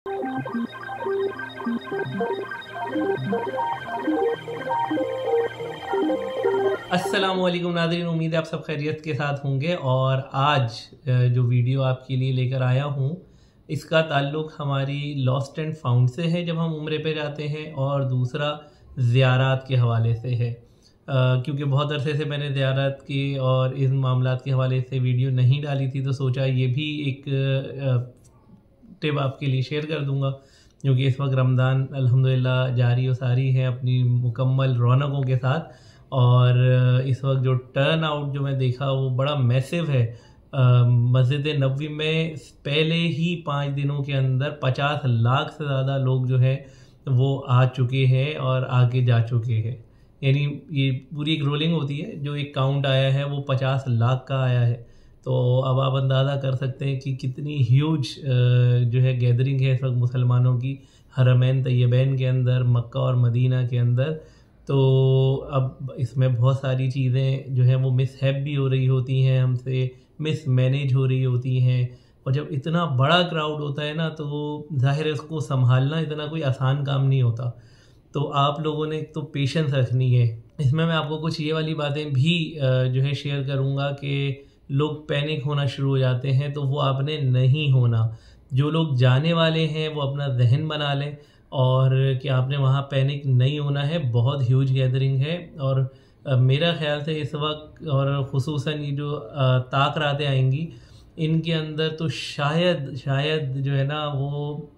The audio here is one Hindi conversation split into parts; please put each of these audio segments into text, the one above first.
अस्सलामुअलैकुम नाज़रीन, उम्मीद है आप सब खैरियत के साथ होंगे। और आज जो वीडियो आपके लिए लेकर आया हूँ इसका ताल्लुक़ हमारी लॉस्ट एंड फाउंड से है जब हम उम्रे पे जाते हैं, और दूसरा ज़ियारत के हवाले से है। क्योंकि बहुत अरसे से मैंने ज़ियारत की और इन मामलात के हवाले से वीडियो नहीं डाली थी, तो सोचा ये भी एक टिप आपके लिए शेयर कर दूंगा। क्योंकि इस वक्त रमज़ान अल्हम्दुलिल्लाह जारी व सारी है अपनी मुकम्मल रौनकों के साथ, और इस वक्त जो टर्न आउट जो मैं देखा वो बड़ा मैसिव है। मस्जिद नबवी में पहले ही 5 दिनों के अंदर 50 लाख से ज़्यादा लोग जो है वो आ चुके हैं और आगे जा चुके हैं। यानी ये पूरी एक रोलिंग होती है, जो एक काउंट आया है वो 50 लाख का आया है। तो अब आप अंदाज़ा कर सकते हैं कि कितनी ह्यूज जो है गैदरिंग है इस वक्त मुसलमानों की हरमैन तैयबैन के अंदर, मक्का और मदीना के अंदर। तो अब इसमें बहुत सारी चीज़ें जो है वो मिसहैप भी हो रही होती हैं, हमसे मिस मैनेज हो रही होती हैं। और जब इतना बड़ा क्राउड होता है ना, तो ज़ाहिर है उसको संभालना इतना कोई आसान काम नहीं होता। तो आप लोगों ने तो पेशेंस रखनी है। इसमें मैं आपको कुछ ये वाली बातें भी जो है शेयर करूँगा कि लोग पैनिक होना शुरू हो जाते हैं, तो वो आपने नहीं होना। जो लोग जाने वाले हैं वो अपना जहन बना लें और कि आपने वहाँ पैनिक नहीं होना है। बहुत ह्यूज गैदरिंग है, और मेरा ख्याल से इस वक्त और ख़ुसूसन ये जो ताक रातें आएंगी इनके अंदर तो शायद जो है ना वो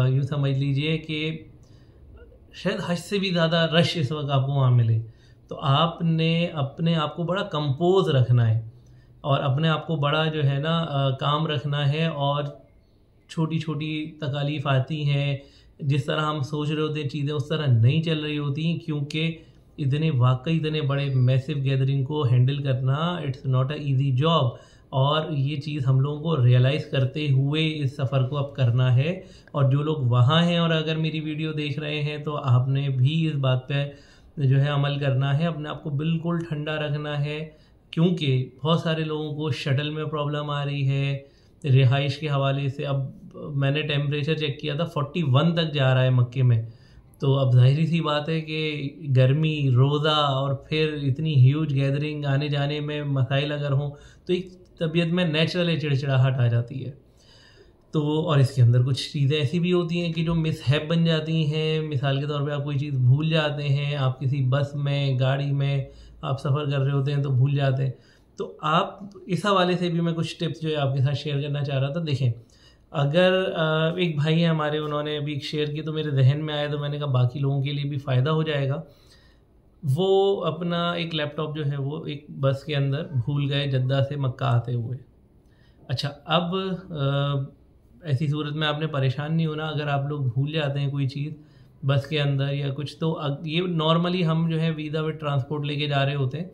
यूँ समझ लीजिए कि शायद हज से भी ज़्यादा रश इस वक्त आपको वहाँ मिले। तो आपने अपने आप को बड़ा कंपोज रखना है और अपने आप को बड़ा जो है ना काम रखना है। और छोटी छोटी तकालीफ आती हैं, जिस तरह हम सोच रहे होते हैं चीज़ें उस तरह नहीं चल रही होती, क्योंकि इतने बड़े मैसिव गैदरिंग को हैंडल करना it's not a easy job. और ये चीज़ हम लोगों को रियलाइज़ करते हुए इस सफ़र को अब करना है। और जो लोग वहाँ हैं और अगर मेरी वीडियो देख रहे हैं, तो आपने भी इस बात पे जो है अमल करना है, अपने आप को बिल्कुल ठंडा रखना है। क्योंकि बहुत सारे लोगों को शटल में प्रॉब्लम आ रही है, रिहाइश के हवाले से। अब मैंने टेम्परेचर चेक किया था 41 तक जा रहा है मक्के में। तो अब ज़ाहिरी सी बात है कि गर्मी, रोज़ा और फिर इतनी ह्यूज गैदरिंग, आने जाने में मसाइल अगर हों तो एक तबीयत में नेचुरल चिड़चिड़ाहट आ जाती है। तो और इसके अंदर कुछ चीज़ें ऐसी भी होती हैं कि जो मिसहैप बन जाती हैं। मिसाल के तौर पे आप कोई चीज़ भूल जाते हैं, आप किसी बस में, गाड़ी में आप सफ़र कर रहे होते हैं तो भूल जाते हैं। तो आप इस हवाले से भी मैं कुछ टिप्स जो है आपके साथ शेयर करना चाह रहा था। देखें, अगर एक भाई है हमारे, उन्होंने अभी शेयर की तो मेरे जहन में आया, तो मैंने कहा बाकी लोगों के लिए भी फ़ायदा हो जाएगा। वो अपना एक लैपटॉप जो है वो एक बस के अंदर भूल गए जद्दा से मक्का आते हुए। अच्छा, अब ऐसी सूरत में आपने परेशान नहीं होना। अगर आप लोग भूल जाते हैं कोई चीज़ बस के अंदर या कुछ, तो ये नॉर्मली हम जो है वीज़ा विद ट्रांसपोर्ट लेके जा रहे होते हैं,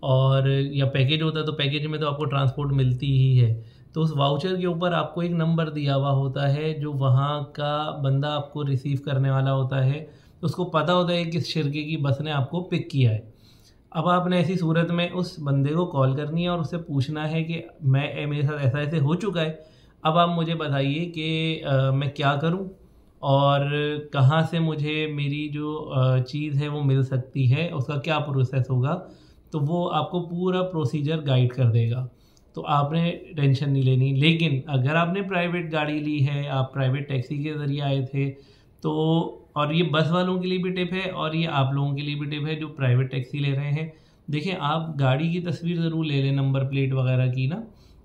और या पैकेज होता है तो पैकेज में तो आपको ट्रांसपोर्ट मिलती ही है। तो उस वाउचर के ऊपर आपको एक नंबर दिया हुआ होता है, जो वहाँ का बंदा आपको रिसीव करने वाला होता है, तो उसको पता होता है किस शिरके की बस ने आपको पिक किया है। अब आपने ऐसी सूरत में उस बंदे को कॉल करनी है और उससे पूछना है कि मेरे साथ ऐसा ऐसे हो चुका है, अब आप मुझे बताइए कि मैं क्या करूं और कहाँ से मुझे मेरी जो चीज़ है वो मिल सकती है, उसका क्या प्रोसेस होगा। तो वो आपको पूरा प्रोसीजर गाइड कर देगा, तो आपने टेंशन नहीं लेनी। लेकिन अगर आपने प्राइवेट गाड़ी ली है, आप प्राइवेट टैक्सी के ज़रिए आए थे, तो और ये बस वालों के लिए भी टिप है और ये आप लोगों के लिए भी टिप है जो प्राइवेट टैक्सी ले रहे हैं। देखिए, आप गाड़ी की तस्वीर ज़रूर ले लें, नंबर प्लेट वगैरह की ना,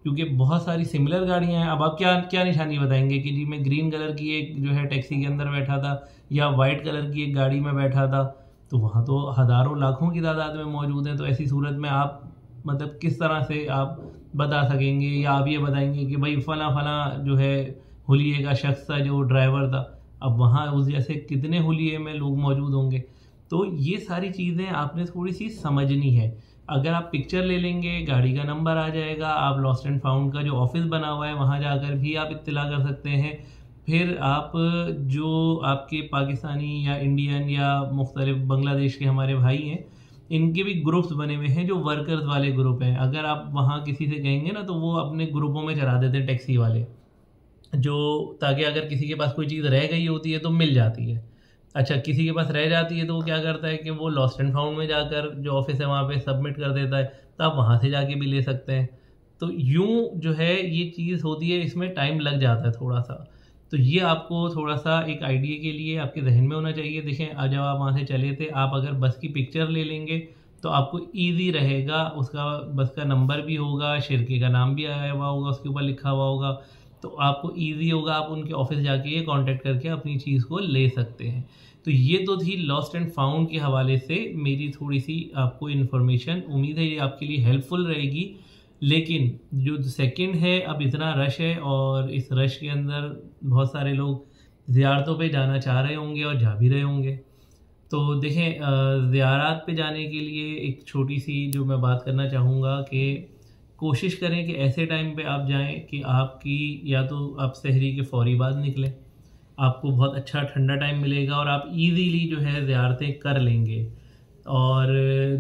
क्योंकि बहुत सारी सिमिलर गाड़ियां हैं। अब आप क्या निशानी बताएंगे कि जी मैं ग्रीन कलर की एक जो है टैक्सी के अंदर बैठा था या वाइट कलर की एक गाड़ी में बैठा था, तो वहाँ तो हज़ारों लाखों की तादाद में मौजूद हैं। तो ऐसी सूरत में आप मतलब किस तरह से आप बता सकेंगे, या आप ये बताएंगे कि भाई फ़ला जो है हुलिये का शख्स था जो ड्राइवर था। अब वहाँ उस जैसे कितने हुलिये में लोग मौजूद होंगे। तो ये सारी चीज़ें आपने थोड़ी सी समझनी है। अगर आप पिक्चर ले लेंगे, गाड़ी का नंबर आ जाएगा, आप लॉस्ट एंड फाउंड का जो ऑफिस बना हुआ है वहाँ जाकर भी आप इत्तला कर सकते हैं। फिर आप जो आपके पाकिस्तानी या इंडियन या मुख्तलिफ बांग्लादेश के हमारे भाई हैं, इनके भी ग्रुप्स बने हुए हैं जो वर्कर्स वाले ग्रुप हैं। अगर आप वहाँ किसी से कहेंगे ना, तो वो अपने ग्रुपों में चला देते हैं टैक्सी वाले। जो ताकि अगर किसी के पास कोई चीज़ रह गई होती है तो मिल जाती है। अच्छा, किसी के पास रह जाती है तो वो क्या करता है कि वो लॉस्ट एंड फाउंड में जाकर जो ऑफिस है वहाँ पे सबमिट कर देता है, तो आप वहाँ से जाके भी ले सकते हैं। तो यूँ जो है ये चीज़ होती है, इसमें टाइम लग जाता है थोड़ा-सा। तो ये आपको थोड़ा-सा एक आइडिया के लिए आपके ज़हन में होना चाहिए। देखें, जब आप वहाँ से चले थे, आप अगर बस की पिक्चर ले लेंगे तो आपको ईज़ी रहेगा, उसका बस का नंबर भी होगा, शिरके का नाम भी आया हुआ होगा, उसके ऊपर लिखा हुआ होगा, तो आपको ईज़ी होगा, आप उनके ऑफ़िस जाके ये कॉन्टैक्ट करके अपनी चीज़ को ले सकते हैं। तो ये तो थी लॉस्ट एंड फाउंड के हवाले से मेरी थोड़ी-सी आपको इन्फॉर्मेशन, उम्मीद है ये आपके लिए हेल्पफुल रहेगी। लेकिन जो सेकंड है, अब इतना रश है और इस रश के अंदर बहुत सारे लोग ज़ियारतों पे जाना चाह रहे होंगे और जा भी रहे होंगे। तो देखें, ज़ियारत पे जाने के लिए एक छोटी-सी जो मैं बात करना चाहूँगा कि कोशिश करें कि ऐसे टाइम पे आप जाएँ कि आपकी या तो आप सहरी के फ़ौरी बाद निकलें, आपको बहुत अच्छा ठंडा टाइम मिलेगा और आप ईज़िली जो है ज़ियारतें कर लेंगे। और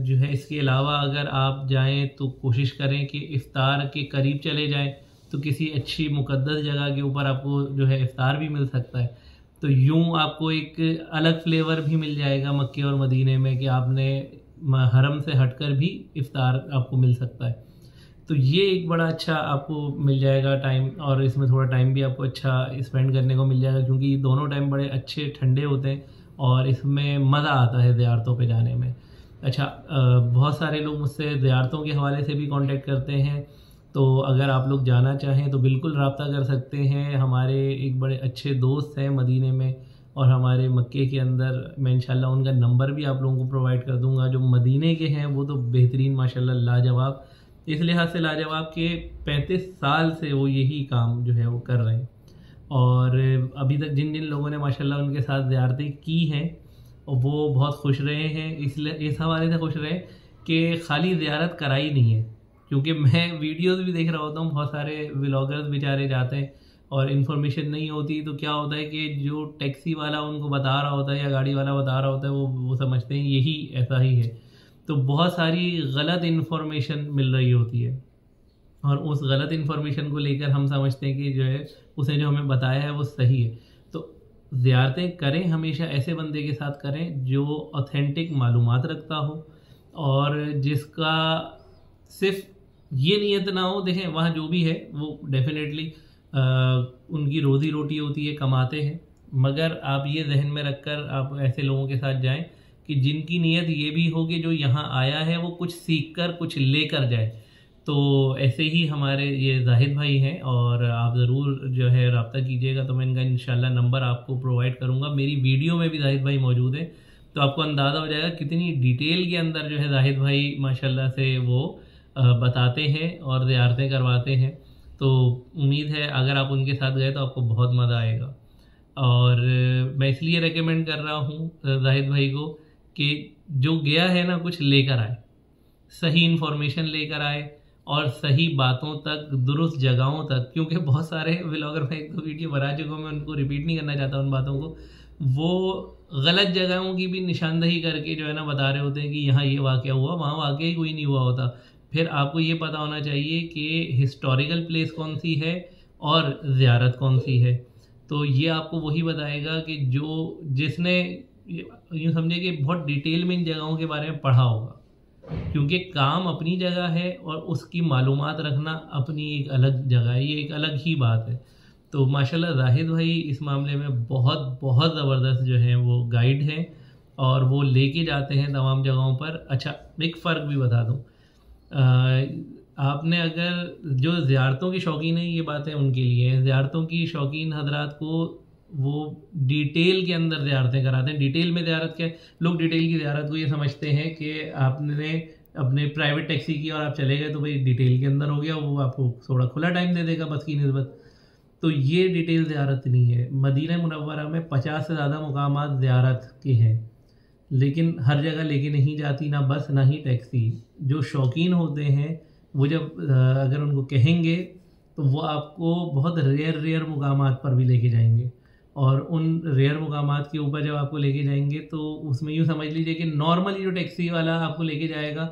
जो है इसके अलावा अगर आप जाएँ तो कोशिश करें कि इफ़्तार के करीब चले जाएँ, तो किसी अच्छी मुक़द्दस जगह के ऊपर आपको जो है इफ़्तार भी मिल सकता है। तो यूँ आपको एक अलग फ्लेवर भी मिल जाएगा मक्के और मदीने में कि आपने हरम से हटकर भी इफ़्तार आपको मिल सकता है। तो ये एक बड़ा अच्छा आपको मिल जाएगा टाइम, और इसमें थोड़ा टाइम भी आपको अच्छा स्पेंड करने को मिल जाएगा, क्योंकि ये दोनों टाइम बड़े अच्छे ठंडे होते हैं और इसमें मज़ा आता है ज़ियारतों पे जाने में। अच्छा, बहुत सारे लोग मुझसे ज़ियारतों के हवाले से भी कांटेक्ट करते हैं, तो अगर आप लोग जाना चाहें तो बिल्कुल रब्ता कर सकते हैं। हमारे एक बड़े अच्छे दोस्त हैं मदीने में और हमारे मक्के के अंदर, मैं इंशाल्लाह उनका नंबर भी आप लोगों को प्रोवाइड कर दूँगा। जो मदीने के हैं वो तो बेहतरीन, माशाल्लाह लाजवाब, इस लिहाज से लाजवाब कि 35 साल से वो यही काम जो है वो कर रहे हैं। और अभी तक जिन जिन लोगों ने माशाल्लाह उनके साथ ज़ियारतें की हैं, वो बहुत खुश रहे हैं। इसलिए इस हवाले से खुश रहे कि खाली ज़ियारत कराई नहीं है, क्योंकि मैं वीडियोज़ भी देख रहा होता हूँ, बहुत सारे व्लॉगर्स बेचारे जाते हैं और इन्फॉर्मेशन नहीं होती, तो क्या होता है कि जो टैक्सी वाला उनको बता रहा होता है या गाड़ी वाला बता रहा होता है, वो समझते हैं यही ऐसा ही है। तो बहुत सारी गलत इन्फॉर्मेशन मिल रही होती है और उस गलत इन्फॉर्मेशन को लेकर हम समझते हैं कि जो है उसने जो हमें बताया है वो सही है। तो ज़ियारतें करें, हमेशा ऐसे बंदे के साथ करें जो ऑथेंटिक मालूमात रखता हो और जिसका सिर्फ ये नीयत ना हो। देखें, वहाँ जो भी है वो डेफिनेटली उनकी रोज़ी रोटी होती है, कमाते हैं, मगर आप ये जहन में रखकर आप ऐसे लोगों के साथ जाएं कि जिनकी नीयत ये भी हो कि जो यहाँ आया है वो कुछ सीख कर कुछ लेकर जाए। तो ऐसे ही हमारे ये जाहिद भाई हैं और आप ज़रूर जो है रब्ता कीजिएगा, तो मैं इनका इंशाल्लाह नंबर आपको प्रोवाइड करूँगा। मेरी वीडियो में भी जाहिद भाई मौजूद है, तो आपको अंदाज़ा हो जाएगा कितनी डिटेल के अंदर जो है जाहिद भाई माशाल्लाह से वो बताते हैं और ज़ियारतें करवाते हैं। तो उम्मीद है अगर आप उनके साथ गए तो आपको बहुत मज़ा आएगा। और मैं इसलिए रेकमेंड कर रहा हूँ जाहिद भाई को कि जो गया है ना, कुछ लेकर आए, सही इन्फॉर्मेशन लेकर आए और सही बातों तक, दुरुस्त जगहों तक, क्योंकि बहुत सारे व्लॉगर, मैं एक दो वीडियो बना चुका हूँ, मैं उनको रिपीट नहीं करना चाहता उन बातों को। वो गलत जगहों की भी निशानदही करके जो है ना बता रहे होते हैं कि यहाँ ये वाक़या हुआ, वहाँ वाक़या ही कोई नहीं हुआ होता। फिर आपको ये पता होना चाहिए कि हिस्टोरिकल प्लेस कौन सी है और ज़ियारत कौन सी है। तो ये आपको वही बताएगा कि जो जिसने यूँ समझे कि बहुत डिटेल में इन जगहों के बारे में पढ़ा होगा, क्योंकि काम अपनी जगह है और उसकी मालूमात रखना अपनी एक अलग जगह है, ये एक अलग ही बात है। तो माशाल्लाह जाहिद भाई इस मामले में बहुत बहुत ज़बरदस्त जो है वो गाइड हैं और वो लेके जाते हैं तमाम जगहों पर। अच्छा, एक फ़र्क भी बता दूँ, आपने अगर जो ज़ियारतों की शौकीन है, ये बातें उनके लिए हैं। ज़ियारतों की शौकीन हज़रात को वो डिटेल के अंदर ज़ियारतें कराते हैं। डिटेल में ज़ियारत क्या, लोग डिटेल की ज़ियारत को ये समझते हैं कि आपने अपने प्राइवेट टैक्सी की और आप चले गए तो भाई डिटेल के अंदर हो गया, वो आपको थोड़ा खुला टाइम दे देगा बस की निस्बत। तो ये डिटेल ज़ियारत नहीं है। मदीना मुनव्वरा में 50 से ज़्यादा मुकामात ज़ियारत के हैं, लेकिन हर जगह लेके नहीं जाती ना बस ना ही टैक्सी। जो शौकीन होते हैं वो जब अगर उनको कहेंगे तो वो आपको बहुत रेयर मुकामात पर भी लेके जाएंगे, और उन रेयर मुकामात के ऊपर जब आपको लेके जाएंगे तो उसमें यूँ समझ लीजिए कि नॉर्मली जो टैक्सी वाला आपको लेके जाएगा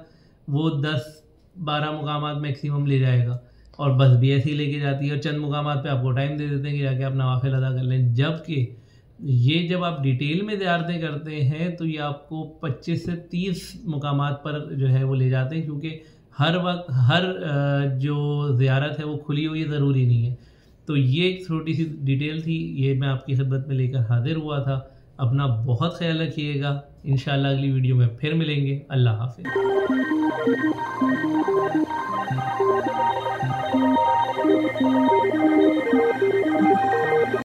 वो 10-12 मुकामात मैक्सिमम ले जाएगा, और बस भी ऐसे ही लेके जाती है और चंद मुकामात पे आपको टाइम दे देते हैं कि जाके आप नवाफिल अदा कर लें। जबकि ये जब आप डिटेल में ज़ियारतें करते हैं तो ये आपको 25 से 30 मुकामात पर जो है वो ले जाते हैं, क्योंकि हर वक्त हर जो ज़ियारत है वो खुली हुई ज़रूरी नहीं है। तो ये एक छोटी सी डिटेल थी, ये मैं आपकी खिदमत में लेकर हाजिर हुआ था। अपना बहुत ख्याल रखिएगा। इंशाअल्लाह अगली वीडियो में फिर मिलेंगे। अल्लाह हाफ़िज़।